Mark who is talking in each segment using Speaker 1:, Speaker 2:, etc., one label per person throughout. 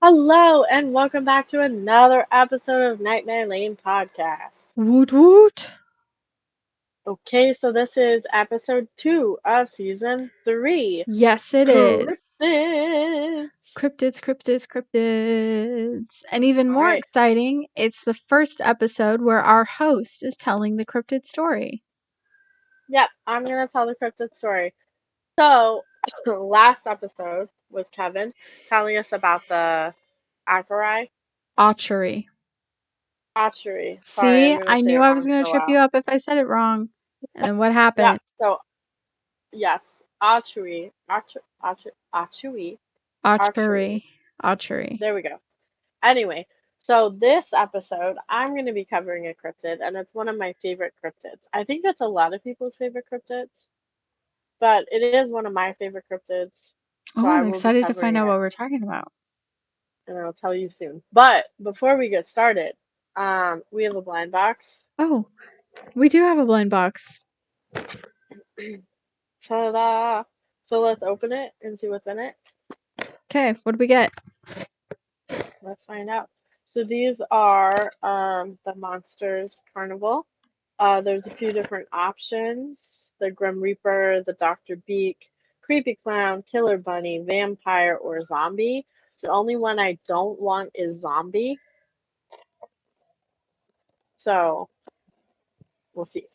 Speaker 1: Hello and welcome back to another episode of Nightmare Lane Podcast.
Speaker 2: Woot woot.
Speaker 1: Okay, so this is episode 2 of season 3.
Speaker 2: Yes, it is.
Speaker 1: Cryptids.
Speaker 2: Cryptids. And even more
Speaker 1: Alright,
Speaker 2: exciting, it's the first episode where our host is telling the cryptid story.
Speaker 1: yep, I'm going to tell the cryptid story. So, last episode was Kevin telling us about the Acarai
Speaker 2: Archery.
Speaker 1: Archery. Sorry, I'm
Speaker 2: See,
Speaker 1: going to
Speaker 2: I
Speaker 1: say
Speaker 2: knew
Speaker 1: it
Speaker 2: I was
Speaker 1: wrong
Speaker 2: going
Speaker 1: for
Speaker 2: to
Speaker 1: a
Speaker 2: trip
Speaker 1: while.
Speaker 2: you up if I said it wrong. And then what
Speaker 1: Yep,
Speaker 2: happened?
Speaker 1: so, yes, Archery. Archery. Archery.
Speaker 2: Archery. Archery.
Speaker 1: There we go. Anyway, so this episode, I'm going to be covering a cryptid, and it's one of my favorite cryptids. I think it's a lot of people's favorite cryptids, but it is one of my favorite cryptids, so
Speaker 2: Oh,
Speaker 1: I
Speaker 2: I'm
Speaker 1: will be
Speaker 2: excited to find
Speaker 1: covering
Speaker 2: out
Speaker 1: it,
Speaker 2: what we're talking about.
Speaker 1: and I'll tell you soon. But before we get started, we have a blind box.
Speaker 2: Oh, we do have a blind box.
Speaker 1: Ta-da! So let's open it and see what's in it.
Speaker 2: Okay, what do we get?
Speaker 1: Let's find out. So these are the Monsters Carnival. There's a few different options. The Grim Reaper, the Dr. Beak, Creepy Clown, Killer Bunny, Vampire, or Zombie. The only one I don't want is Zombie. So we'll see.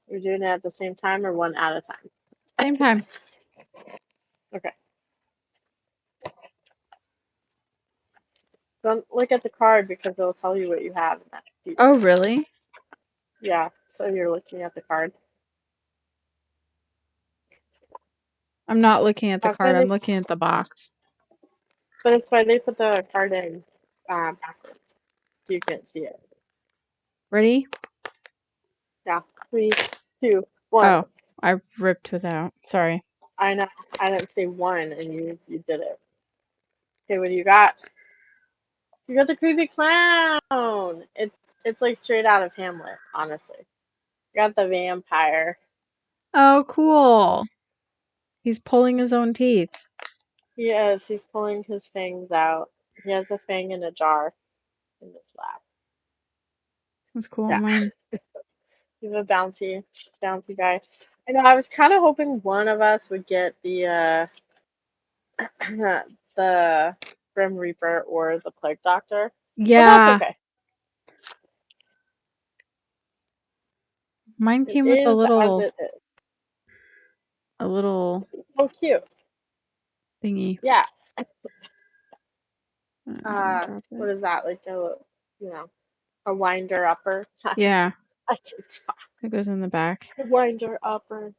Speaker 1: We're doing it at the same time or one at a time?
Speaker 2: Same time.
Speaker 1: Okay. Don't look at the card because it'll tell you what you have in that sheet.
Speaker 2: Oh, really?
Speaker 1: Yeah, so you're looking at the card.
Speaker 2: I'm not looking at the
Speaker 1: That's why
Speaker 2: card. I'm
Speaker 1: they,
Speaker 2: looking at the box.
Speaker 1: but it's why they put the card in backwards so you can't see it.
Speaker 2: Ready?
Speaker 1: Yeah, 3, 2, 1.
Speaker 2: Oh, I ripped without. Sorry.
Speaker 1: I know. I didn't say one, and you did it. Okay, what do you got? You got the creepy clown. It's like straight out of Hamlet, honestly. You got the vampire.
Speaker 2: Oh, cool. He's pulling his own teeth.
Speaker 1: He is. He's pulling his fangs out. He has a fang in a jar in his lap.
Speaker 2: That's cool.
Speaker 1: Yeah,
Speaker 2: Mine.
Speaker 1: you have a bouncy guy. I know. I was kind of hoping one of us would get the the Grim Reaper or the Plague Doctor, but that's
Speaker 2: Yeah.
Speaker 1: okay.
Speaker 2: Mine
Speaker 1: It
Speaker 2: came with
Speaker 1: is as it is.
Speaker 2: a little
Speaker 1: So cute.
Speaker 2: thingy.
Speaker 1: Yeah.
Speaker 2: Drop it.
Speaker 1: What is that? Like you know, a winder upper. I
Speaker 2: Yeah.
Speaker 1: can talk.
Speaker 2: It goes in the back.
Speaker 1: A winder upper.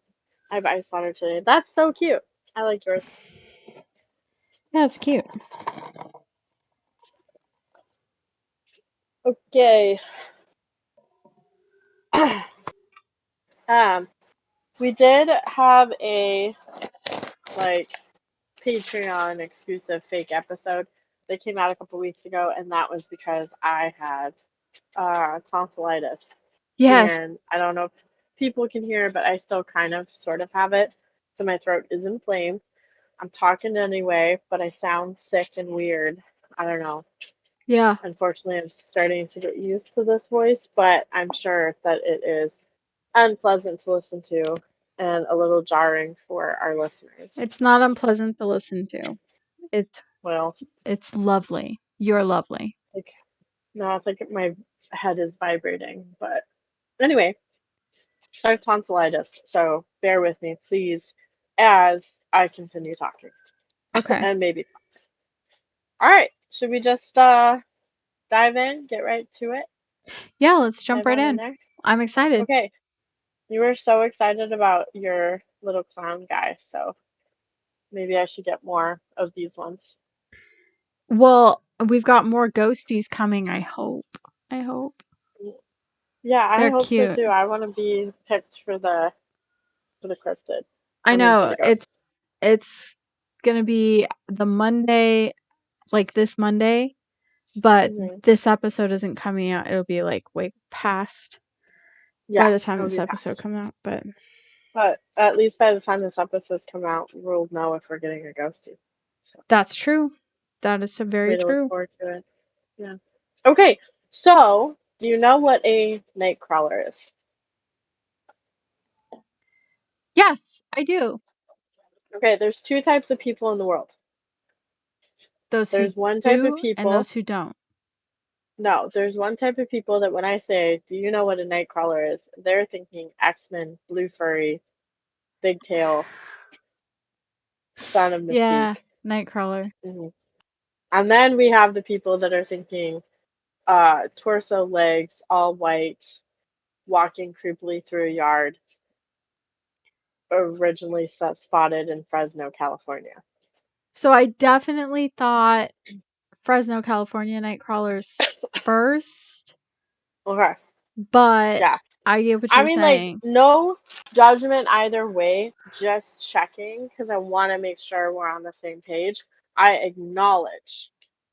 Speaker 1: I have ice water today. That's so cute. I like yours.
Speaker 2: Yeah, it's cute.
Speaker 1: Okay. um, we did have a like Patreon exclusive fake episode that came out a couple weeks ago, and that was because I had tonsillitis.
Speaker 2: Yes.
Speaker 1: And I don't know if people can hear, but I still kind of sort of have it. So my throat is inflamed. I'm talking anyway, but I sound sick and weird. I don't know.
Speaker 2: Yeah.
Speaker 1: Unfortunately, I'm starting to get used to this voice, but I'm sure that it is unpleasant to listen to and a little jarring for our listeners.
Speaker 2: It's not unpleasant to listen to. It's
Speaker 1: Well,
Speaker 2: it's lovely. You're lovely.
Speaker 1: like, no, it's like my head is vibrating. But anyway, I have tonsillitis, so bear with me, please, as I continue talking
Speaker 2: Okay.
Speaker 1: and maybe. All right, should we just dive in, get right to it,
Speaker 2: Yeah, let's jump
Speaker 1: dive
Speaker 2: right
Speaker 1: on in
Speaker 2: in.
Speaker 1: there?
Speaker 2: I'm excited.
Speaker 1: Okay, you were so excited about your little clown guy, so maybe I should get more of these ones.
Speaker 2: Well, we've got more ghosties coming, I hope. I hope.
Speaker 1: Yeah, I
Speaker 2: They're
Speaker 1: hope so
Speaker 2: cute.
Speaker 1: too. I want to be picked for the cryptid.
Speaker 2: I
Speaker 1: I mean, for
Speaker 2: know.
Speaker 1: the ghost.
Speaker 2: It's gonna be the Monday, like this Monday, but
Speaker 1: Hmm.
Speaker 2: this episode isn't coming out. It'll be like way past by
Speaker 1: Yeah,
Speaker 2: the time
Speaker 1: it'll
Speaker 2: this
Speaker 1: be
Speaker 2: episode
Speaker 1: past.
Speaker 2: comes out. But
Speaker 1: But at least by the time this episode's come out, we'll know if we're getting a ghosty. So
Speaker 2: that's true. That is so very
Speaker 1: Way to look
Speaker 2: true.
Speaker 1: forward to it. Yeah. Okay, so do you know what a night crawler is?
Speaker 2: Yes, I do.
Speaker 1: Okay, there's two types of people in the world.
Speaker 2: Those who
Speaker 1: There's one type of
Speaker 2: do and
Speaker 1: people.
Speaker 2: those who don't.
Speaker 1: No, there's one type of people that when I say, "Do you know what a night crawler is?" They're thinking X-Men, blue furry, big tail, son of
Speaker 2: Yeah,
Speaker 1: Mystique.
Speaker 2: Nightcrawler.
Speaker 1: Hmm. And then we have the people that are thinking torso, legs, all white, walking creepily through a yard, originally spotted in Fresno, California.
Speaker 2: So I definitely thought Fresno, California Nightcrawlers first,
Speaker 1: Okay,
Speaker 2: but
Speaker 1: yeah.
Speaker 2: I get what
Speaker 1: I
Speaker 2: you're
Speaker 1: mean, like,
Speaker 2: saying.
Speaker 1: no judgment either way, just checking because I want to make sure we're on the same page. I acknowledge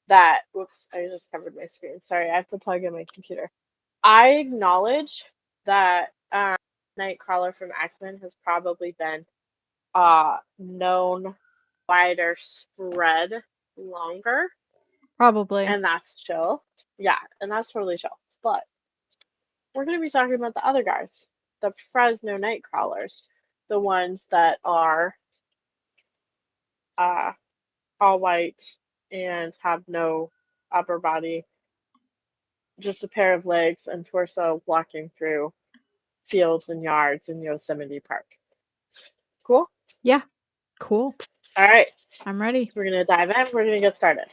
Speaker 1: that, whoops, I just covered my screen. Sorry, I have to plug in my computer. I acknowledge that Nightcrawler from X-Men has probably been known wider spread longer,
Speaker 2: Probably.
Speaker 1: and that's chill. Yeah, and that's totally chill. But we're going to be talking about the other guys, the Fresno Nightcrawlers, the ones that are uh, all white and have no upper body, just a pair of legs and torso walking through fields and yards in Yosemite Park. Cool?
Speaker 2: Yeah, cool.
Speaker 1: All right,
Speaker 2: I'm ready.
Speaker 1: we're going to dive in. We're going to get started.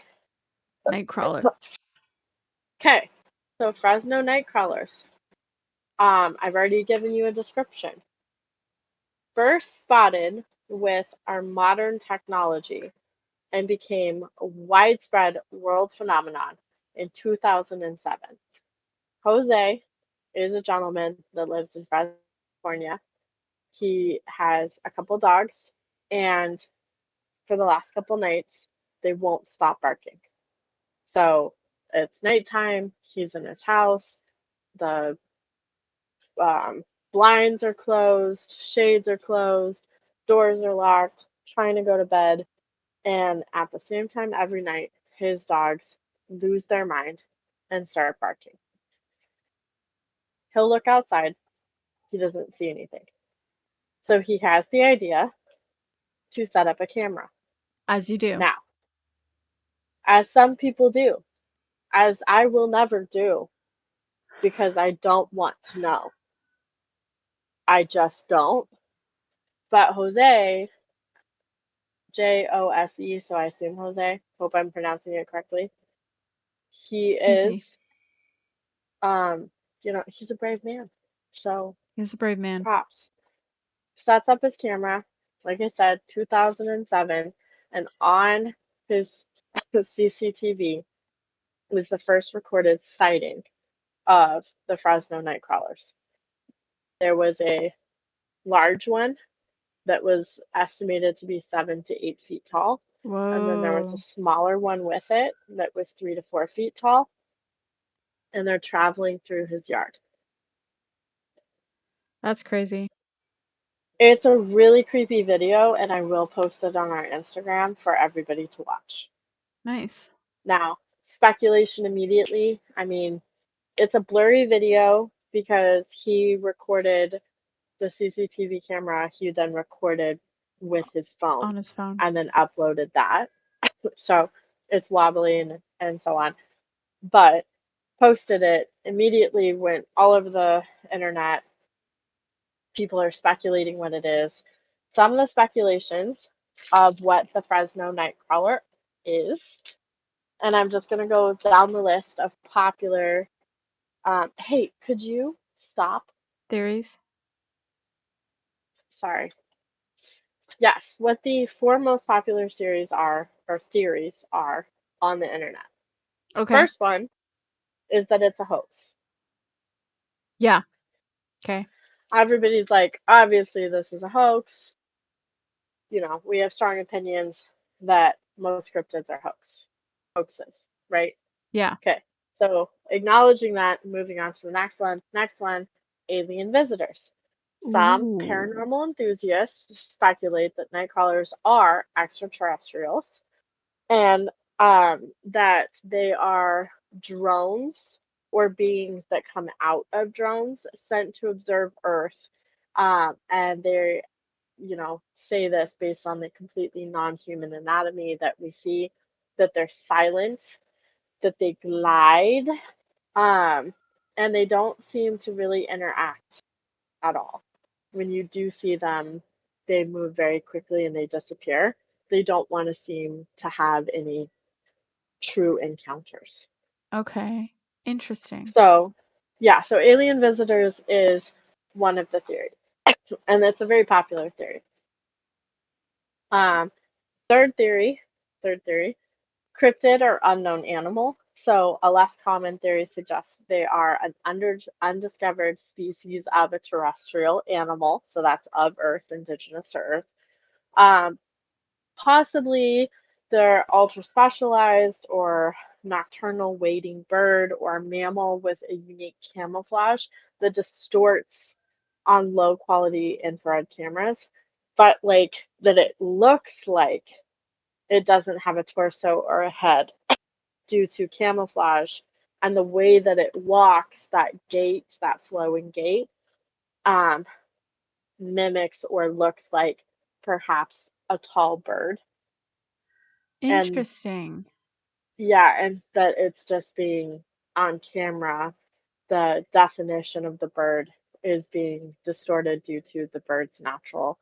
Speaker 2: Nightcrawler.
Speaker 1: Okay, so Fresno Nightcrawlers. I've already given you a description. First spotted with our modern technology and became a widespread world phenomenon in 2007. Jose is a gentleman that lives in Fresno, California. He has a couple dogs, and for the last couple nights, they won't stop barking. So it's nighttime, he's in his house, the um, blinds are closed, shades are closed, doors are locked, trying to go to bed. And at the same time, every night, his dogs lose their mind and start barking. He'll look outside, he doesn't see anything. So he has the idea to set up a camera.
Speaker 2: As you do.
Speaker 1: Now, as some people do, as I will never do, because I don't want to know. I just don't. But Jose, Jose, so I assume Jose, hope I'm pronouncing it correctly. He
Speaker 2: Excuse me.
Speaker 1: is, he's a brave man. So
Speaker 2: He's a brave man.
Speaker 1: props. Sets up his camera, like I said, 2007, and on his CCTV was the first recorded sighting of the Fresno Nightcrawlers. There was a large one that was estimated to be 7 to 8 feet tall, and then there was a
Speaker 2: Whoa.
Speaker 1: smaller one with it that was 3 to 4 feet tall, and they're traveling through his yard.
Speaker 2: That's crazy.
Speaker 1: It's a really creepy video, and I will post it on our Instagram for everybody to watch.
Speaker 2: Nice.
Speaker 1: Now, speculation immediately. I mean, it's a blurry video because he recorded the CCTV camera, he then recorded with his phone
Speaker 2: On his phone.
Speaker 1: and then uploaded that. So it's wobbly and so on. But posted it immediately, went all over the internet. People are speculating what it is. Some of the speculations of what the Fresno Nightcrawler is, and I'm just going to go down the list of popular. Hey, could you stop?
Speaker 2: Theories.
Speaker 1: Sorry. Yes, what the four most popular series are, or theories are, on the internet.
Speaker 2: Okay.
Speaker 1: First one is that it's a hoax.
Speaker 2: Yeah. Okay.
Speaker 1: Everybody's like, obviously, this is a hoax. We have strong opinions that most cryptids are hoaxes, right?
Speaker 2: Yeah.
Speaker 1: Okay, so acknowledging that, moving on to the next one. Next one, alien visitors. Some
Speaker 2: Ooh.
Speaker 1: paranormal enthusiasts speculate that night crawlers are extraterrestrials, and that they are drones or beings that come out of drones sent to observe Earth. And they, say this based on the completely non-human anatomy that we see, that they're silent, that they glide, um, and they don't seem to really interact at all. When you do see them, they move very quickly and they disappear. They don't want to seem to have any true encounters.
Speaker 2: Okay. Interesting.
Speaker 1: So, yeah, so alien visitors is one of the theories, and it's a very popular theory. Um, third theory, third theory, cryptid or unknown animal. So, a less common theory suggests they are an undiscovered species of a terrestrial animal. So, that's of Earth, indigenous to Earth. Um, Possibly they're ultra specialized or nocturnal wading bird or mammal with a unique camouflage that distorts on low quality infrared cameras, but like that it looks like it doesn't have a torso or a head due to camouflage and the way that it walks, that gait, that flowing gait, um, mimics or looks like perhaps a tall bird. And
Speaker 2: Interesting.
Speaker 1: yeah, and that it's just being on camera, the definition of the bird is being distorted due to the bird's natural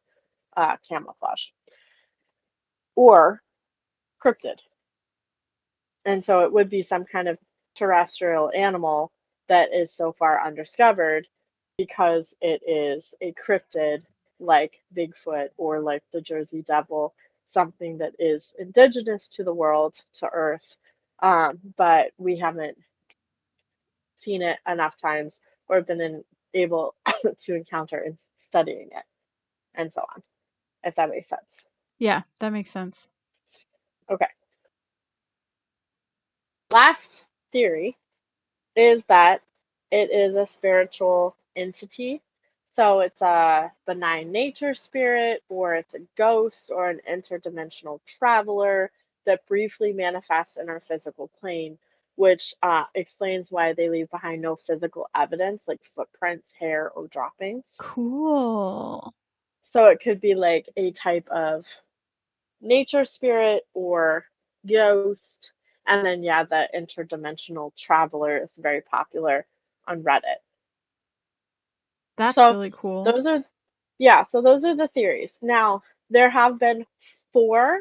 Speaker 1: camouflage or cryptid. And so it would be some kind of terrestrial animal that is so far undiscovered because it is a cryptid like Bigfoot or like the Jersey Devil, something that is indigenous to the world, to Earth, but we haven't seen it enough times or able to encounter in studying it and so on, if that makes sense.
Speaker 2: Yeah, that makes sense.
Speaker 1: Okay. Last theory is that it is a spiritual entity. So it's a benign nature spirit, or it's a ghost, or an interdimensional traveler that briefly manifests in our physical plane, which explains why they leave behind no physical evidence like footprints, hair, or droppings.
Speaker 2: Cool.
Speaker 1: So it could be like a type of nature spirit or ghost. And then, yeah, the interdimensional traveler is very popular on Reddit.
Speaker 2: That's
Speaker 1: So
Speaker 2: really cool.
Speaker 1: those are, yeah, so those are the theories. Now, there have been four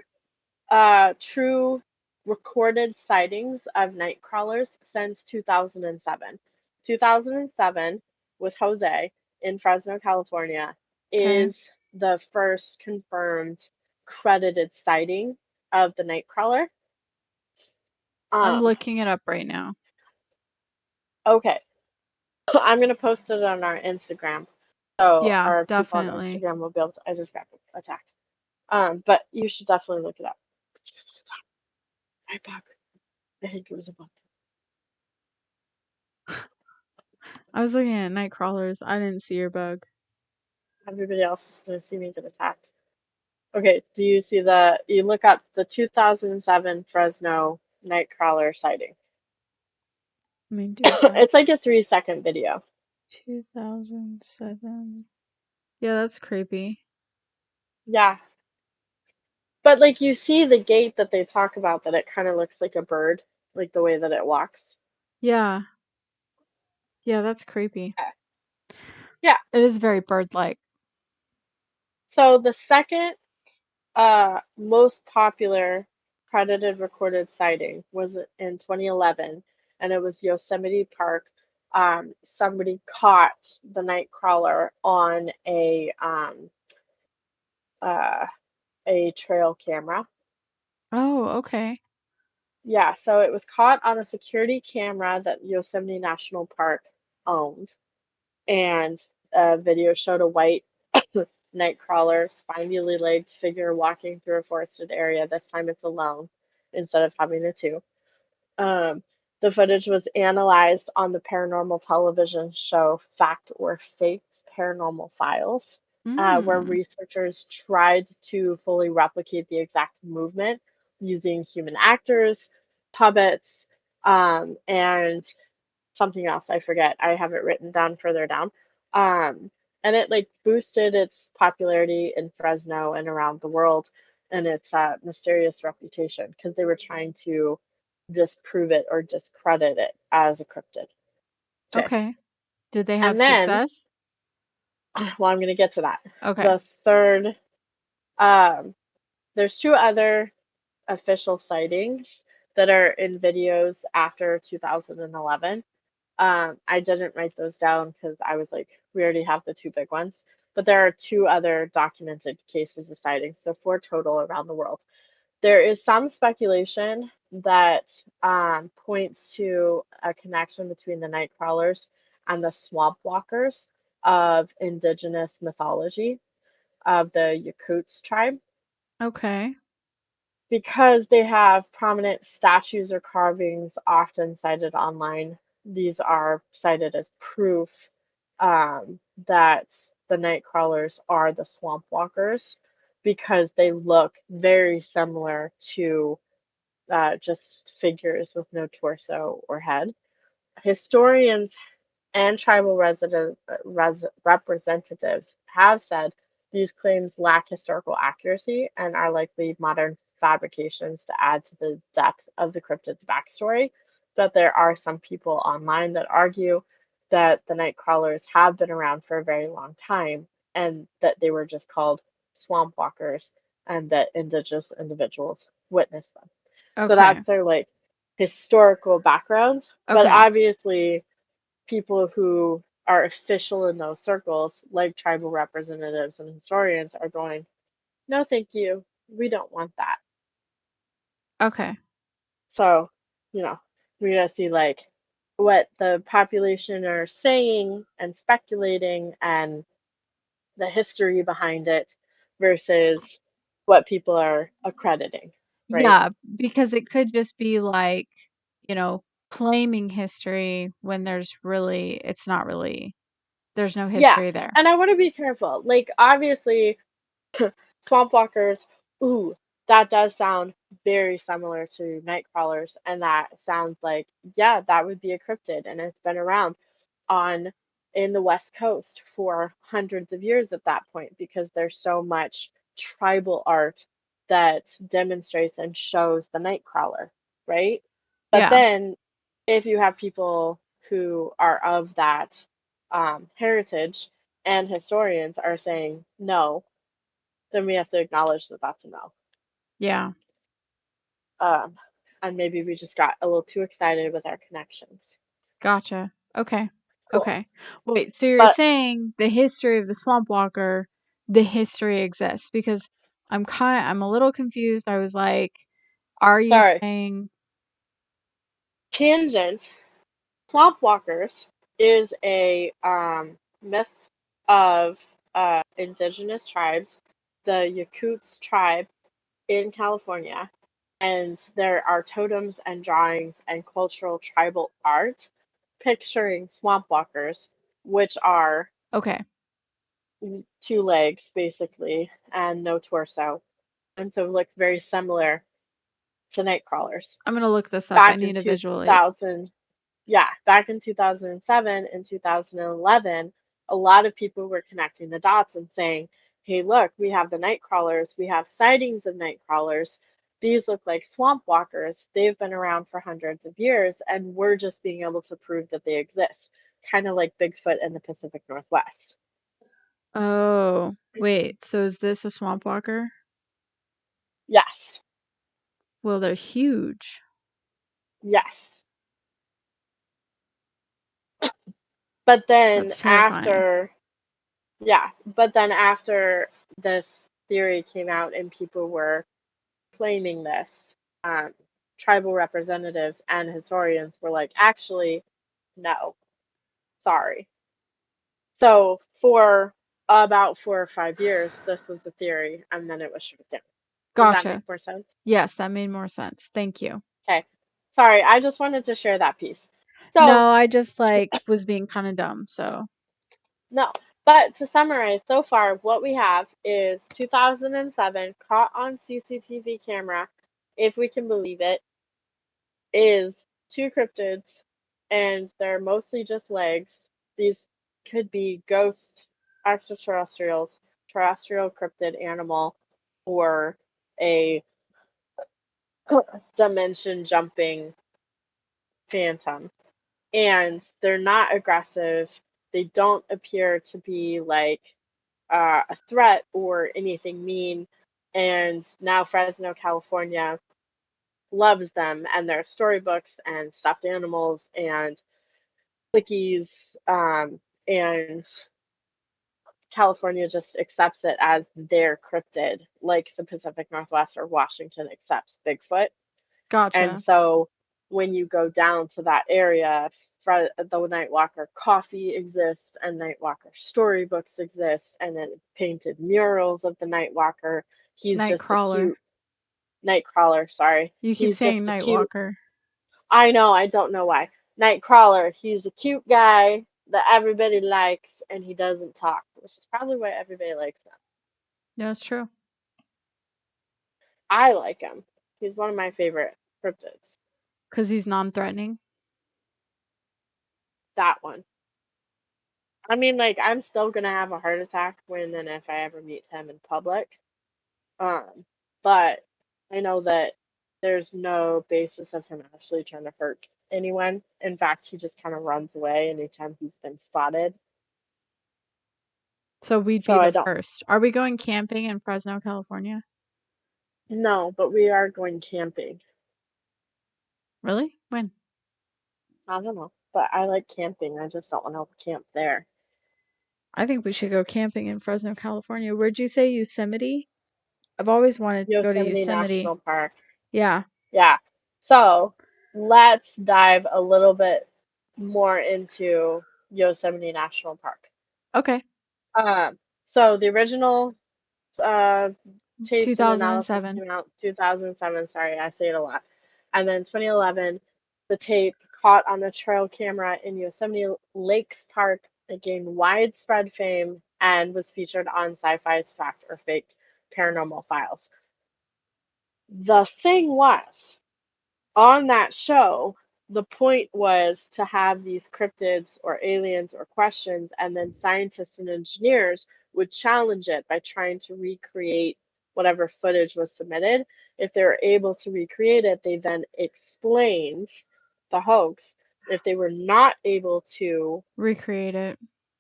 Speaker 1: true recorded sightings of night crawlers since 2007. 2007 with Jose in Fresno, California,
Speaker 2: Okay.
Speaker 1: is the first confirmed credited sighting of the night crawler.
Speaker 2: I'm
Speaker 1: Um,
Speaker 2: looking it up right now.
Speaker 1: okay, I'm gonna post it on our Instagram, so
Speaker 2: Yeah,
Speaker 1: our people on
Speaker 2: definitely.
Speaker 1: Instagram will be able to. I just got attacked. But you should definitely look it up. Right back. I think it was a bug.
Speaker 2: I was looking at night crawlers. I didn't see your bug.
Speaker 1: Everybody else is gonna see me get attacked. Okay, do you see you look up the 2007 Fresno Nightcrawler sighting.
Speaker 2: Let me do that.
Speaker 1: It's like a 3-second video.
Speaker 2: 2007. Yeah, that's creepy.
Speaker 1: Yeah, but like you see the gait that they talk about that it kind of looks like a bird, like the way that it walks.
Speaker 2: Yeah. Yeah, that's creepy.
Speaker 1: Yeah. Yeah.
Speaker 2: It is very bird-like.
Speaker 1: So the second most popular credited recorded sighting was in 2011, and it was Yosemite Park. Somebody caught the night crawler on uh, a trail camera.
Speaker 2: Oh, okay.
Speaker 1: Yeah, so it was caught on a security camera that Yosemite National Park owned, and a video showed a white nightcrawler, spindly legged figure walking through a forested area. This time it's alone instead of having the two. Um, the footage was analyzed on the paranormal television show Fact or Faked Paranormal Files, where
Speaker 2: Mm.
Speaker 1: researchers tried to fully replicate the exact movement using human actors, puppets, and something else I forget. I have it written down further down. Um, and it like boosted its popularity in Fresno and around the world and its mysterious reputation because they were trying to disprove it or discredit it as a cryptid. Okay.
Speaker 2: Okay. Did they have
Speaker 1: And then,
Speaker 2: success?
Speaker 1: well, I'm going to get to that.
Speaker 2: Okay.
Speaker 1: The third, um, there's two other official sightings that are in videos after 2011. I didn't write those down because I was like, we already have the two big ones. But there are two other documented cases of sightings, so four total around the world. There is some speculation that points to a connection between the Nightcrawlers and the Swamp Walkers of indigenous mythology of the Yakuts tribe
Speaker 2: Okay.
Speaker 1: because they have prominent statues or carvings often cited online. These are cited as proof that the night crawlers are the swamp walkers because they look very similar to just figures with no torso or head. Historians and tribal representatives have said these claims lack historical accuracy and are likely modern fabrications to add to the depth of the cryptid's backstory. But there are some people online that argue that the night crawlers have been around for a very long time and that they were just called swamp walkers and that indigenous individuals witnessed them. So
Speaker 2: Okay.
Speaker 1: that's their like historical background. But
Speaker 2: Okay.
Speaker 1: obviously, people who are official in those circles, like tribal representatives and historians, are going, no, thank you. We don't want that.
Speaker 2: Okay.
Speaker 1: So, you know, we gotta see like what the population are saying and speculating and the history behind it versus what people are accrediting, right?
Speaker 2: Yeah, because it could just be like, you know, claiming history when it's not really, there's no
Speaker 1: Yeah.
Speaker 2: history there.
Speaker 1: And I want to be careful. Like, obviously, Swamp walkers, ooh, that does sound very similar to night crawlers, and that sounds like, yeah, that would be a cryptid, and it's been around on in the West Coast for hundreds of years at that point because there's so much tribal art that demonstrates and shows the night crawler, right? But
Speaker 2: Yeah.
Speaker 1: then if you have people who are of that heritage and historians are saying no, then we have to acknowledge that that's a no.
Speaker 2: Yeah.
Speaker 1: Um, and maybe we just got a little too excited with our connections.
Speaker 2: Gotcha. Okay.
Speaker 1: Cool.
Speaker 2: Okay. Wait, so you're
Speaker 1: But
Speaker 2: saying the history of the swamp walker, the history exists because I'm a little confused. I was like, are you
Speaker 1: sorry,
Speaker 2: saying
Speaker 1: tangent. Swamp walkers is a myth of indigenous tribes, the Yakuts tribe in California, and there are totems and drawings and cultural tribal art picturing swamp walkers, which are
Speaker 2: okay,
Speaker 1: two legs basically and no torso, and so look very similar to night crawlers.
Speaker 2: I'm gonna look this up. I
Speaker 1: Back in
Speaker 2: need a visual aid.
Speaker 1: 2000, yeah, back in 2007 and 2011, a lot of people were connecting the dots and saying, hey, look, we have the night crawlers, we have sightings of night crawlers. These look like swamp walkers. They've been around for hundreds of years, and we're just being able to prove that they exist, kind of like Bigfoot in the Pacific Northwest.
Speaker 2: Oh, wait. So is this a swamp walker?
Speaker 1: Yes,
Speaker 2: Well, they're huge.
Speaker 1: yes. But then
Speaker 2: That's terrifying.
Speaker 1: after, yeah, but then after this theory came out and people were claiming this, um, tribal representatives and historians were like, actually, no, sorry. So for about 4 or 5 years, this was the theory, and then it was shut down. Does that make
Speaker 2: Gotcha.
Speaker 1: more sense?
Speaker 2: Yes, that made more sense. Thank you.
Speaker 1: Okay. Sorry, I just wanted to share that piece. So,
Speaker 2: No, I just like was being kind of dumb. So,
Speaker 1: no. But to summarize, so far, what we have is 2007 caught on CCTV camera if we can believe it, is two cryptids, and they're mostly just legs. These could be ghost extraterrestrials, terrestrial cryptid animal, or a dimension jumping phantom. And they're not aggressive. They don't appear to be like a threat or anything mean. And now Fresno, California loves them and their storybooks and stuffed animals and clickies. And California just accepts it as their cryptid, like the Pacific Northwest or Washington accepts Bigfoot. And
Speaker 2: Gotcha.
Speaker 1: so when you go down to that area, the Nightwalker coffee exists and Nightwalker storybooks exist, and then painted murals of the Nightwalker. He's just a
Speaker 2: Nightcrawler.
Speaker 1: cute Nightcrawler, sorry.
Speaker 2: You keep
Speaker 1: He's
Speaker 2: saying
Speaker 1: just a cute,
Speaker 2: Nightwalker.
Speaker 1: I know, I don't know why. Nightcrawler, he's a cute guy that everybody likes, and he doesn't talk, which is probably why everybody likes him.
Speaker 2: Yeah, that's true.
Speaker 1: I like him. He's one of my favorite cryptids.
Speaker 2: Because he's non-threatening.
Speaker 1: That one. I mean, like, I'm still gonna have a heart attack when and if I ever meet him in public. Um, but I know that there's no basis of him actually trying to hurt anyone. In fact, he just kind of runs away anytime he's been spotted.
Speaker 2: So we'd
Speaker 1: So
Speaker 2: be
Speaker 1: I
Speaker 2: the
Speaker 1: don't
Speaker 2: first. Are we going camping in Fresno, California?
Speaker 1: know, but we are going camping.
Speaker 2: Really? When?
Speaker 1: I don't know, but I like camping. I just don't want to camp there.
Speaker 2: I think we should go camping in Fresno, California. Where'd you say Yosemite? I've always wanted to go to
Speaker 1: Yosemite
Speaker 2: Yosemite.
Speaker 1: National Park.
Speaker 2: Yeah.
Speaker 1: Yeah. So let's dive a little bit more into Yosemite National Park.
Speaker 2: Okay.
Speaker 1: Um, so the original uh, tapes and analysis
Speaker 2: 2007.
Speaker 1: came out 2007. Sorry, I say it a lot. And then 2011, the tape caught on a trail camera in Yosemite Lakes Park. It gained widespread fame and was featured on Sci-Fi's Fact or Faked Paranormal Files. The thing was, on that show, the point was to have these cryptids or aliens or questions, and then scientists and engineers would challenge it by trying to recreate whatever footage was submitted. If they were able to recreate it, they then explained the hoax. If they were not able to
Speaker 2: Recreate it.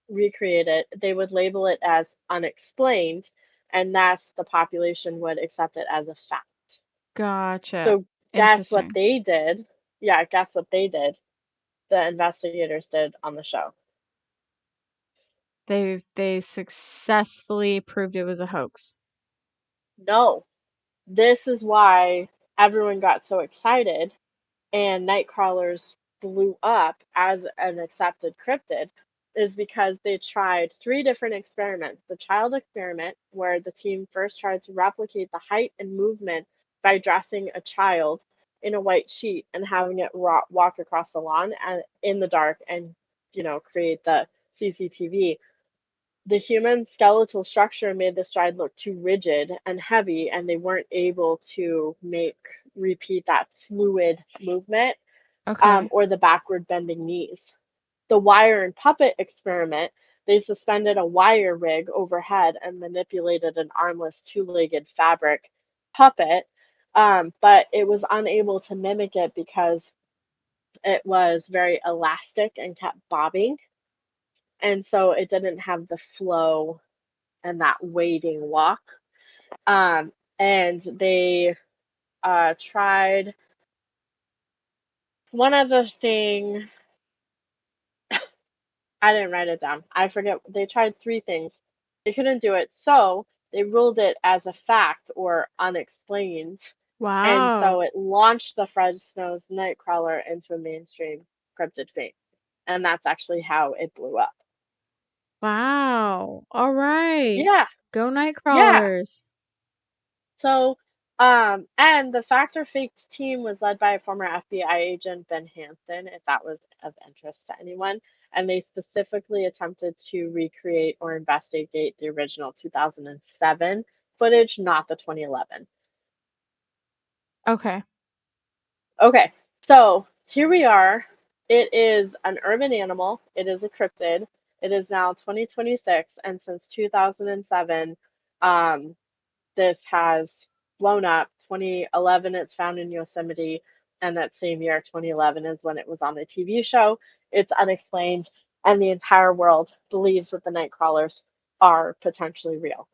Speaker 1: recreate it, they would label it as unexplained, and thus the population would accept it as a fact.
Speaker 2: Gotcha.
Speaker 1: So guess what
Speaker 2: Interesting.
Speaker 1: they did? Yeah, guess what they did? The investigators did on the show.
Speaker 2: They successfully proved it was a hoax.
Speaker 1: No, this is why everyone got so excited and Nightcrawlers blew up as an accepted cryptid is because they tried three different experiments. The child experiment, where the team first tried to replicate the height and movement by dressing a child in a white sheet and having it walk across the lawn and in the dark and create the CCTV. The human skeletal structure made the stride look too rigid and heavy, and they weren't able to repeat that fluid movement,
Speaker 2: Okay.
Speaker 1: or the backward bending knees. The wire and puppet experiment, they suspended a wire rig overhead and manipulated an armless two-legged fabric puppet, but it was unable to mimic it because it was very elastic and kept bobbing, and so it didn't have the flow and that waiting walk. And they tried one other thing. I didn't write it down. I forget. They tried three things. They couldn't do it, so they ruled it as a fact or unexplained. And
Speaker 2: Wow.
Speaker 1: so it launched the Fresno's Nightcrawler into a mainstream cryptid fame. And that's actually how it blew up.
Speaker 2: Wow. All right.
Speaker 1: Yeah,
Speaker 2: Go
Speaker 1: yeah.
Speaker 2: Nightcrawlers.
Speaker 1: So, and the Fact or Faked team was led by a former FBI agent, Ben Hansen, if that was of interest to anyone. And they specifically attempted to recreate or investigate the original 2007 footage, not the 2011.
Speaker 2: Okay.
Speaker 1: Okay, so here we are. It is an urban animal. It is a cryptid. It is now 2026, and since 2007, um, this has blown up. 2011, it's found in Yosemite, and that same year, 2011, is when it was on the TV show. It's unexplained, and the entire world believes that the night crawlers are potentially real.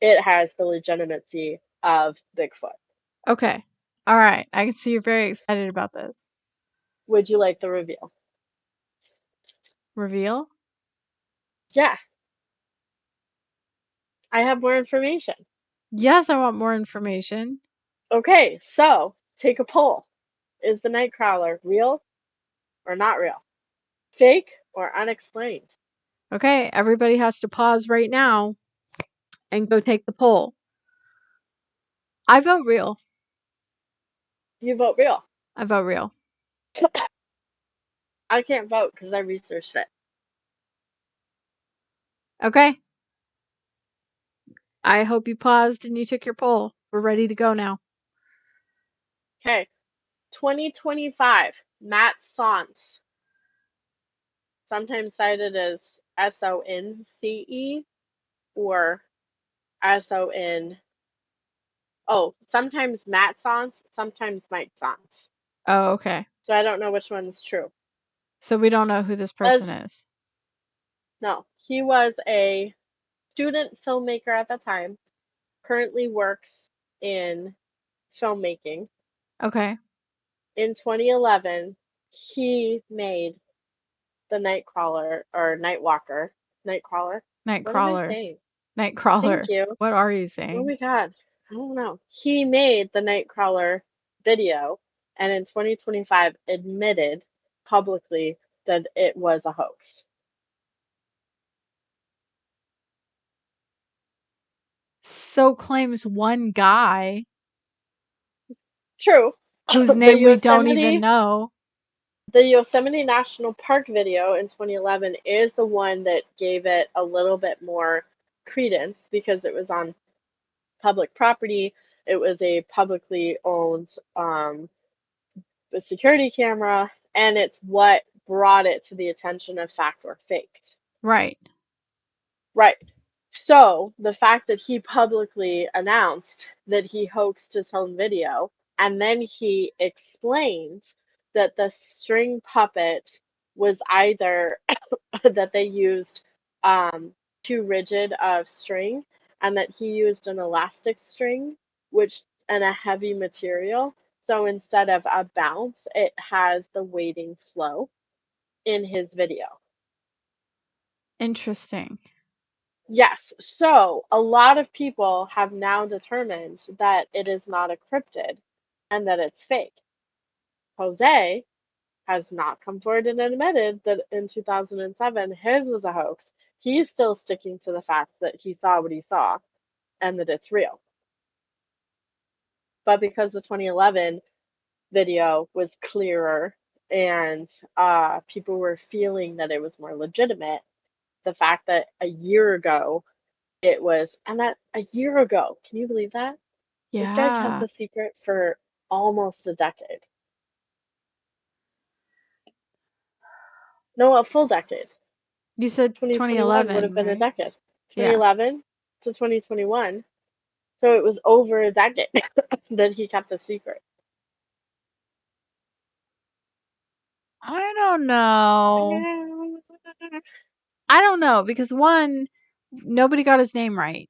Speaker 1: It has the legitimacy of Bigfoot.
Speaker 2: Okay. All right. I can see you're very excited about this.
Speaker 1: Would you like the reveal?
Speaker 2: Reveal?
Speaker 1: Yeah, I have more information.
Speaker 2: Yes, I want more information.
Speaker 1: Okay, so take a poll. Is the Nightcrawler real or not real? Fake or unexplained?
Speaker 2: Okay, everybody has to pause right now and go take the poll. I vote real.
Speaker 1: You vote real.
Speaker 2: I vote real.
Speaker 1: I can't vote because I researched it.
Speaker 2: Okay. I hope you paused and you took your poll. We're ready to go now.
Speaker 1: Okay, 2025, Matt Sonce, sometimes cited as Sonce or Son. Oh, sometimes Matt Sonce, sometimes Mike Sonce.
Speaker 2: Oh, okay.
Speaker 1: So I don't know which one's true.
Speaker 2: So we don't know who this person
Speaker 1: As
Speaker 2: is.
Speaker 1: no, he was a student filmmaker at the time, currently works in filmmaking.
Speaker 2: Okay.
Speaker 1: In 2011, he made the Nightcrawler or Nightwalker. Nightcrawler? What am I
Speaker 2: Nightcrawler.
Speaker 1: saying? Thank
Speaker 2: Nightcrawler.
Speaker 1: you.
Speaker 2: What are you
Speaker 1: Oh
Speaker 2: saying?
Speaker 1: my God. I don't know. He made the Nightcrawler video and in 2025 admitted publicly that it was a hoax.
Speaker 2: So claims one guy
Speaker 1: True.
Speaker 2: whose
Speaker 1: The
Speaker 2: name we don't even
Speaker 1: Yosemite
Speaker 2: know.
Speaker 1: the Yosemite National Park video in 2011 is the one that gave it a little bit more credence because it was on public property. It was a publicly owned security camera, and it's what brought it to the attention of fact or faked.
Speaker 2: Right.
Speaker 1: Right. So the fact that he publicly announced that he hoaxed his own video, and then he explained that the string puppet was either that they used too rigid of string and that he used an elastic string which and a heavy material, so instead of a bounce it has the weighting flow in his video.
Speaker 2: Interesting.
Speaker 1: Yes, so a lot of people have now determined that it is not a cryptid and that it's fake. Jose has not come forward and admitted that in 2007 his was a hoax. He's still sticking to the fact that he saw what he saw and that it's real. But because the 2011 video was clearer and people were feeling that it was more legitimate, the fact that a year ago it was, and that a year ago, can you believe that? This guy kept
Speaker 2: Yeah.
Speaker 1: the secret for almost a decade. No, a full decade.
Speaker 2: You said
Speaker 1: 2021 would have
Speaker 2: 2011,
Speaker 1: been a
Speaker 2: right?
Speaker 1: decade.
Speaker 2: Yeah.
Speaker 1: 2011 to 2021. So it was over a decade that he kept a secret.
Speaker 2: I don't know. I don't know because one, nobody got his name right.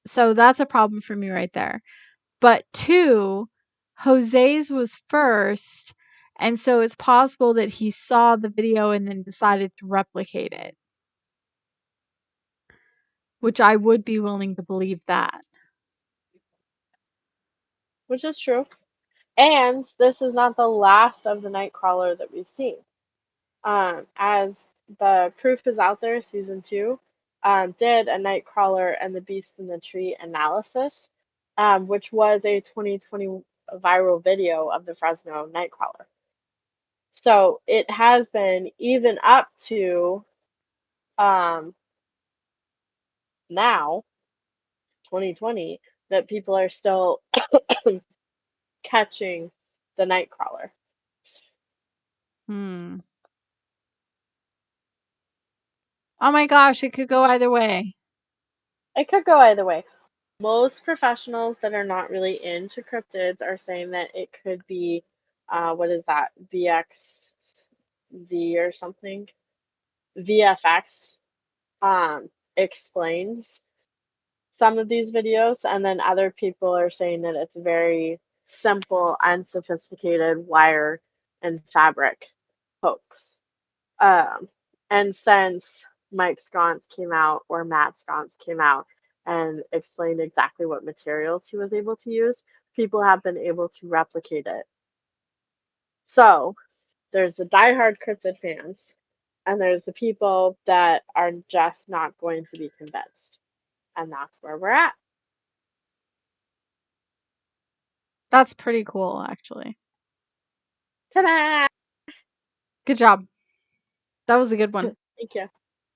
Speaker 2: So that's a problem for me right there. But two, Jose's was first. And so it's possible that he saw the video and then decided to replicate it, which I would be willing to believe that.
Speaker 1: Which is true. And this is not the last of the Nightcrawler that we've seen. As the proof is out there, season two did a Nightcrawler and the Beast in the Tree analysis, which was a 2020 viral video of the Fresno Nightcrawler. So it has been even up to um, now, 2020, that people are still catching the nightcrawler.
Speaker 2: Hmm. Oh my gosh, it could go either way.
Speaker 1: It could go either way. Most professionals that are not really into cryptids are saying that it could be, what is that, VXZ or something? VFX explains some of these videos, and then other people are saying that it's very simple, unsophisticated wire and fabric hoax. Um, and since Mike Sconce came out, or Matt Sconce came out and explained exactly what materials he was able to use, people have been able to replicate it. So there's the diehard cryptid fans, and there's the people that are just not going to be convinced. And that's where we're at.
Speaker 2: That's pretty cool, actually.
Speaker 1: Ta-da!
Speaker 2: Good job. That was a good one.
Speaker 1: Thank you.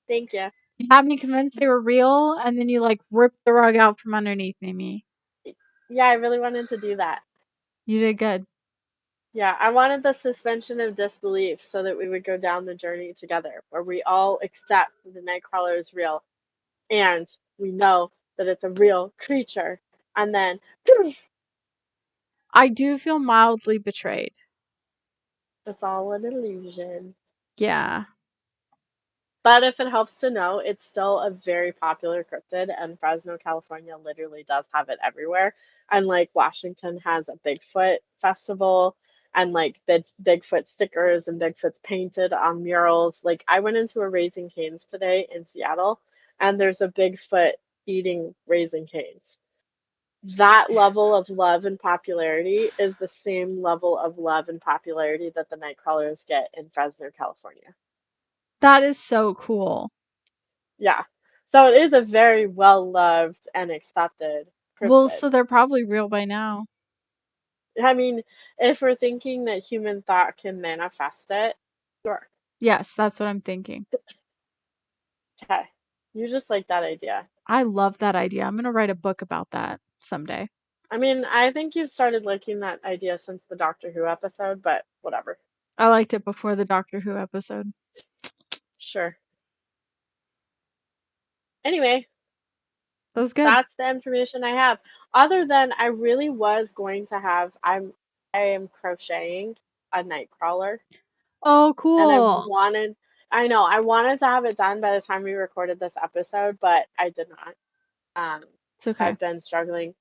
Speaker 1: Thank you.
Speaker 2: You had me convinced they were real, and then you like ripped the rug out from underneath me.
Speaker 1: Yeah, I really wanted to do that.
Speaker 2: You did good.
Speaker 1: Yeah, I wanted the suspension of disbelief so that we would go down the journey together, where we all accept the Nightcrawler is real and we know that it's a real creature. And then
Speaker 2: I do feel mildly betrayed.
Speaker 1: it's all an illusion.
Speaker 2: Yeah.
Speaker 1: But if it helps to know, it's still a very popular cryptid, and Fresno, California literally does have it everywhere. And like Washington has a Bigfoot festival and like Bigfoot stickers and Bigfoot's painted on murals. Like I went into a Raising Cane's today in Seattle, and there's a Bigfoot eating Raising Cane's. That level of love and popularity is the same level of love and popularity that the Nightcrawlers get in Fresno, California.
Speaker 2: That is so cool.
Speaker 1: Yeah. So it is a very well loved and accepted
Speaker 2: Well,
Speaker 1: cryptid.
Speaker 2: so they're probably real by now.
Speaker 1: I mean, if we're thinking that human thought can manifest it, sure.
Speaker 2: Yes, that's what I'm thinking.
Speaker 1: Okay. You just like that idea.
Speaker 2: I love that idea. I'm going to write a book about that someday.
Speaker 1: I mean, I think you've started liking that idea since the Doctor Who episode, but whatever.
Speaker 2: I liked it before the Doctor Who episode.
Speaker 1: Sure. Anyway,
Speaker 2: That was good.
Speaker 1: that's the information I have. Other than I really was going to have I am crocheting a nightcrawler.
Speaker 2: Oh,
Speaker 1: And
Speaker 2: cool.
Speaker 1: I know, I wanted to have it done by the time we recorded this episode, but I did not. Um,
Speaker 2: It's okay.
Speaker 1: I've been struggling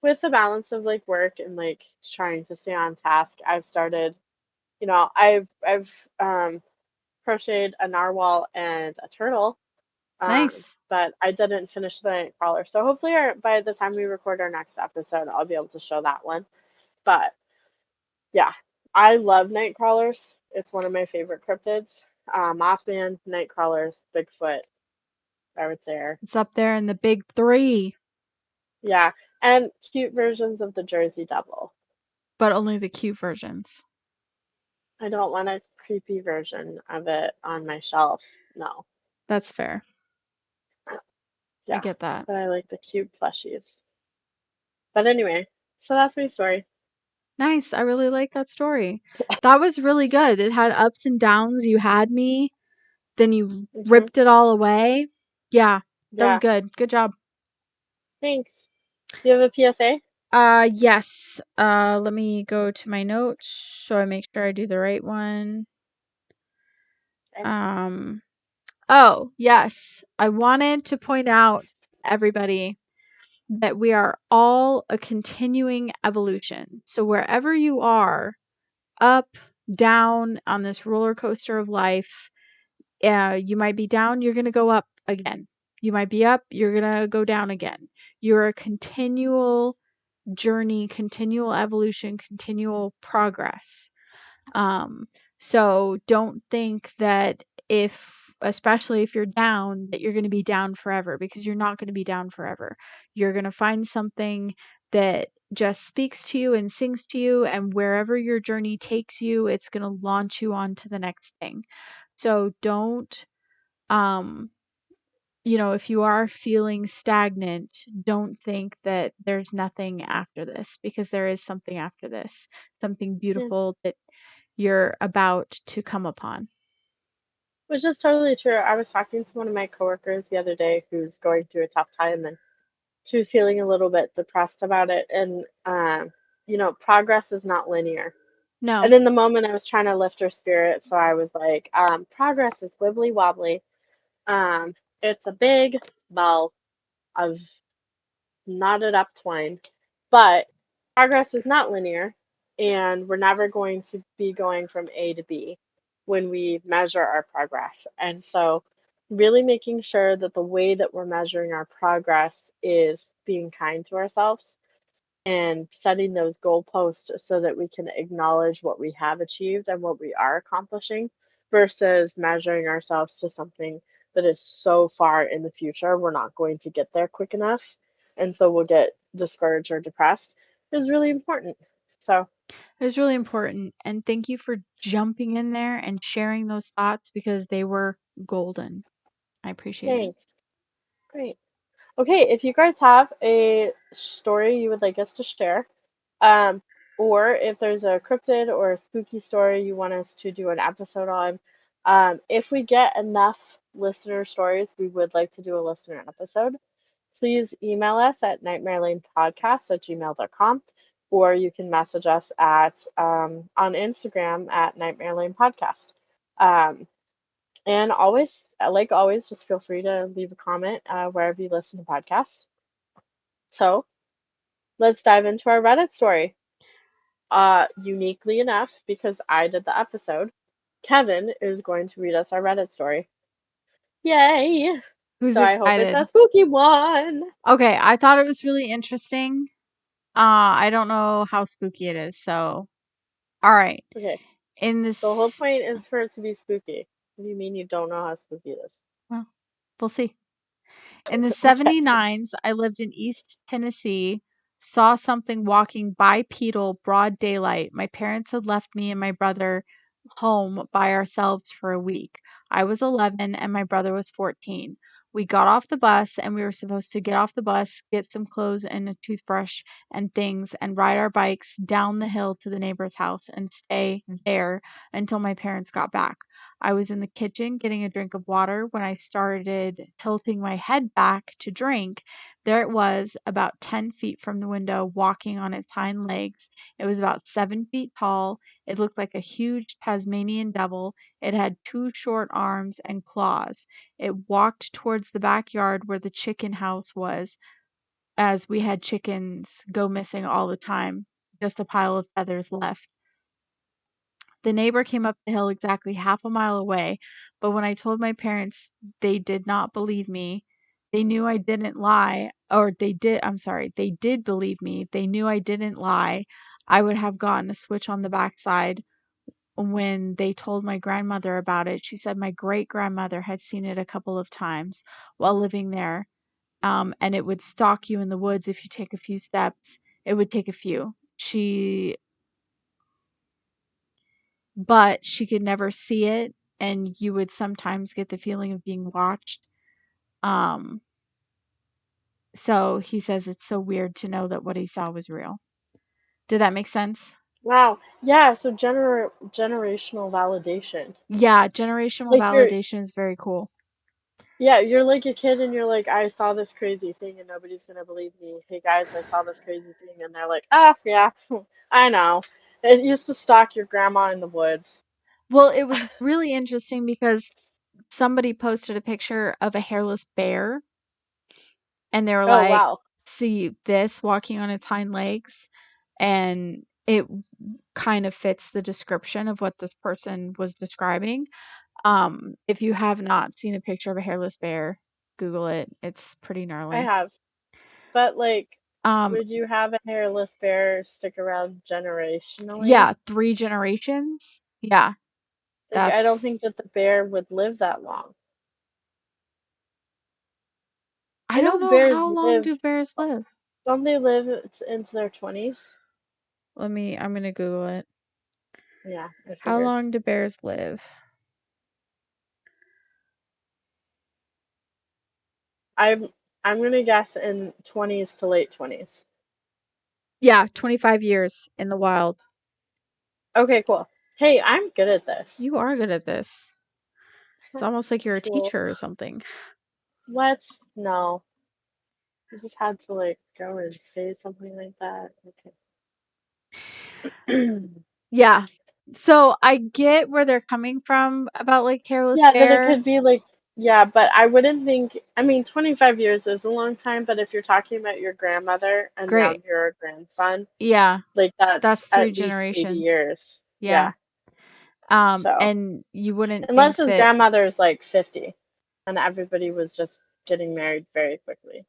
Speaker 1: with the balance of like work and like trying to stay on task. I've started, I've crocheted a narwhal and a turtle,
Speaker 2: Nice.
Speaker 1: but I didn't finish the night crawler. So hopefully, by the time we record our next episode, I'll be able to show that one. But yeah, I love night crawlers. It's one of my favorite cryptids. Mothman, night crawlers, Bigfoot, I would say are.
Speaker 2: It's up there in the big three,
Speaker 1: Yeah, and cute versions of the Jersey Devil.
Speaker 2: but only the cute versions.
Speaker 1: I don't want a creepy version of it on my shelf. No.
Speaker 2: That's fair. I
Speaker 1: Yeah,
Speaker 2: get that.
Speaker 1: but I like the cute plushies. But anyway, so that's my story.
Speaker 2: Nice. I really like that story. That was really good. It had ups and downs. You had me, then you
Speaker 1: Hmm.
Speaker 2: ripped it all away. Yeah, that was
Speaker 1: Yeah,
Speaker 2: good. Good job.
Speaker 1: thanks. You have a PSA?
Speaker 2: Yes. Let me go to my notes so I make sure I do the right one.
Speaker 1: Okay.
Speaker 2: Um, oh, yes. I wanted to point out everybody that we are all a continuing evolution. So wherever you are, up, down on this roller coaster of life, you might be down, you're going to go up again. You might be up, you're going to go down again. You're a continual journey, continual evolution, continual progress. Um, so don't think that especially if you're down, that you're going to be down forever, because you're not going to be down forever. You're going to find something that just speaks to you and sings to you, and wherever your journey takes you, it's going to launch you on to the next thing. So don't um if you are feeling stagnant, don't think that there's nothing after this, because there is something after this, something
Speaker 1: Yeah.
Speaker 2: beautiful that you're about to come upon.
Speaker 1: Which is totally true. I was talking to one of my coworkers the other day who's going through a tough time, and she was feeling a little bit depressed about it. And, progress is not linear.
Speaker 2: No,
Speaker 1: And in the moment, I was trying to lift her spirit. So I was like, progress is wibbly wobbly. Um, it's a big ball of knotted up twine. But progress is not linear, and we're never going to be going from A to B when we measure our progress. And so, really making sure that the way that we're measuring our progress is being kind to ourselves and setting those goalposts so that we can acknowledge what we have achieved and what we are accomplishing versus measuring ourselves to something that is so far in the future we're not going to get there quick enough, and so we'll get discouraged or depressed, is really important. So
Speaker 2: it was really important. And thank you for jumping in there and sharing those thoughts, because they were golden. I appreciate it.
Speaker 1: thanks. Great. Okay, if you guys have a story you would like us to share, um, or if there's a cryptid or a spooky story you want us to do an episode on, if we get enough listener stories, we would like to do a listener episode. Please email us at nightmarelanepodcast@gmail.com, or you can message us at on Instagram at Nightmare Lane Podcast. Um, and always, like always, just feel free to leave a comment wherever you listen to podcasts. So let's dive into our Reddit story. Uniquely enough, because I did the episode, Kevin is going to read us our Reddit story. Yay!
Speaker 2: Who's
Speaker 1: So I hope it's
Speaker 2: excited?
Speaker 1: a spooky one.
Speaker 2: Okay, I thought it was really interesting. I don't know how spooky it is, so all right.
Speaker 1: Okay,
Speaker 2: In
Speaker 1: the whole
Speaker 2: this,
Speaker 1: point is for it to be spooky. What do you mean you don't know how spooky it is?
Speaker 2: well, we'll see. In the
Speaker 1: Okay.
Speaker 2: 79s, I lived in East Tennessee, saw something walking bipedal broad daylight. My parents had left me and my brother home by ourselves for a week. I was 11 and my brother was 14. We got off the bus and we were supposed to get off the bus, get some clothes and a toothbrush and things, and ride our bikes down the hill to the neighbor's house and stay there until my parents got back. I was in the kitchen getting a drink of water when I started tilting my head back to drink. There it was, about 10 feet from the window, walking on its hind legs. It was about 7 feet tall. It looked like a huge Tasmanian devil. It had two short arms and claws. It walked towards the backyard where the chicken house was, as we had chickens go missing all the time, just a pile of feathers left. The neighbor came up the hill exactly half a mile away, but when I told my parents, they did not believe me. They knew I didn't lie, or they did believe me. They knew I didn't lie. I would have gotten a switch on the backside. When they told my grandmother about it, she said my great grandmother had seen it a couple of times while living there. And it would stalk you in the woods if you take a few steps. It would take a few. But she could never see it, and you would sometimes get the feeling of being watched. Um, so he says it's so weird to know that what he saw was real. Did that make sense?
Speaker 1: Wow. Yeah, so generational validation.
Speaker 2: Yeah, generational
Speaker 1: Like you're
Speaker 2: validation is very cool.
Speaker 1: Yeah, you're like a kid and you're like, I saw this crazy thing and nobody's gonna believe me. Hey guys, I saw this crazy thing, and they're like, ah, yeah, I know. It used to stalk your grandma in the woods.
Speaker 2: Well, it was really interesting because somebody posted a picture of a hairless bear, and they were
Speaker 1: Oh
Speaker 2: like,
Speaker 1: wow.
Speaker 2: see this walking on its hind legs, and it kind of fits the description of what this person was describing. If you have not seen a picture of a hairless bear, Google it. It's pretty
Speaker 1: I
Speaker 2: gnarly.
Speaker 1: have. But like,
Speaker 2: Um,
Speaker 1: would you have a hairless bear stick around generationally?
Speaker 2: yeah, 3 generations. Yeah,
Speaker 1: Like, I don't
Speaker 2: that's
Speaker 1: think that the bear would live that long.
Speaker 2: I
Speaker 1: I
Speaker 2: don't
Speaker 1: know
Speaker 2: know
Speaker 1: bears
Speaker 2: how long
Speaker 1: live,
Speaker 2: do bears live.
Speaker 1: don't they live into their 20s?
Speaker 2: I'm gonna Google it.
Speaker 1: Yeah, I
Speaker 2: How
Speaker 1: figured.
Speaker 2: long do bears live?
Speaker 1: I'm gonna guess in 20s to late 20s.
Speaker 2: Yeah, 25 years in the wild.
Speaker 1: Okay, cool. Hey, I'm good at this.
Speaker 2: You are good at this. It's almost like you're a
Speaker 1: Cool.
Speaker 2: teacher or something.
Speaker 1: What? No. You just had to like go and say something like that. Okay.
Speaker 2: Yeah. So I get where they're coming from about like Careless
Speaker 1: Yeah, that it
Speaker 2: Bear.
Speaker 1: could be like, yeah, but I wouldn't think, I mean, 25 years is a long time, but if you're talking about your grandmother and now
Speaker 2: Great.
Speaker 1: you're a grandson,
Speaker 2: Yeah.
Speaker 1: like that's
Speaker 2: That's three
Speaker 1: at least 80
Speaker 2: generations.
Speaker 1: years.
Speaker 2: Yeah.
Speaker 1: Yeah. So,
Speaker 2: And you wouldn't
Speaker 1: unless
Speaker 2: think
Speaker 1: his
Speaker 2: that,
Speaker 1: grandmother is like 50 and everybody was just getting married very quickly.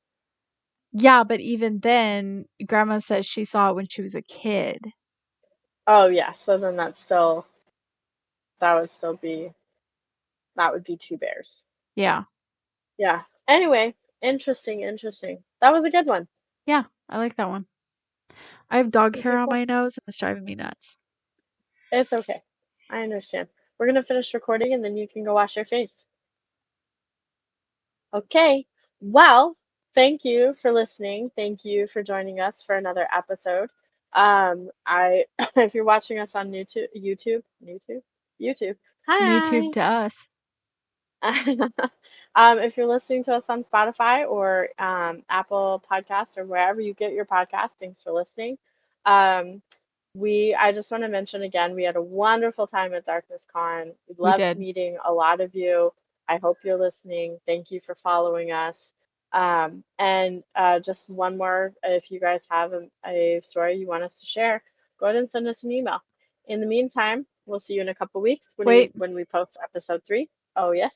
Speaker 2: yeah, but even then, grandma says she saw it when she was a kid.
Speaker 1: Oh, yeah. So then that would still be, that would be two bears.
Speaker 2: Yeah.
Speaker 1: Yeah. Anyway, interesting, interesting. That was a good one.
Speaker 2: Yeah. I like that one. I have dog hair
Speaker 1: Okay,
Speaker 2: on
Speaker 1: cool.
Speaker 2: my nose and it's driving me nuts.
Speaker 1: It's okay. I understand. We're gonna finish recording and then you can go wash your face. Okay. Well, thank you for listening. Thank you for joining us for another episode. I if you're watching us on YouTube,
Speaker 2: YouTube
Speaker 1: hi.
Speaker 2: to us.
Speaker 1: If you're listening to us on Spotify or Apple Podcast or wherever you get your podcast, thanks for listening. Um, I just want to mention again, we had a wonderful time at Darkness Con. We
Speaker 2: We
Speaker 1: loved
Speaker 2: did.
Speaker 1: meeting a lot of you. I hope you're listening. Thank you for following us. And just one more, if you guys have a story you want us to share, go ahead and send us an email. In the meantime, we'll see you in a couple weeks
Speaker 2: Wait,
Speaker 1: when we post episode 3. Oh, yes.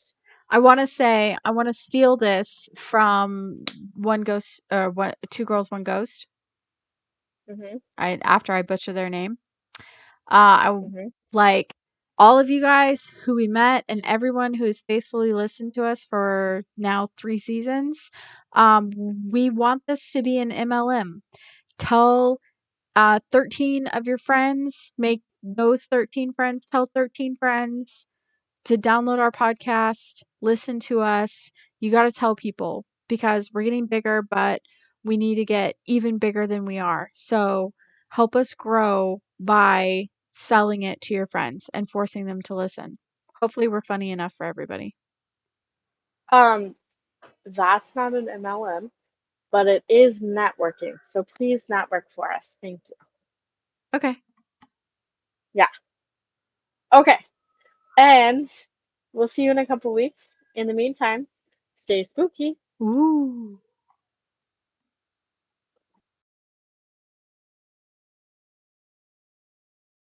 Speaker 2: I want to say, I want to steal this from one ghost, or what, two girls, one ghost.
Speaker 1: Mm-hmm.
Speaker 2: After I butcher their name. I
Speaker 1: Mm-hmm.
Speaker 2: like all of you guys who we met and everyone who has faithfully listened to us for now 3 seasons. We want this to be an MLM. Tell 13 of your friends, make those 13 friends tell 13 friends to download our podcast, listen to us. You got to tell people because we're getting bigger, but we need to get even bigger than we are. So help us grow by selling it to your friends and forcing them to listen. Hopefully, we're funny enough for everybody.
Speaker 1: Um, that's not an MLM, but it is networking. So please network for us. Thank you.
Speaker 2: Okay.
Speaker 1: Yeah. Okay. And we'll see you in a couple weeks. In the meantime, stay spooky.
Speaker 2: Ooh.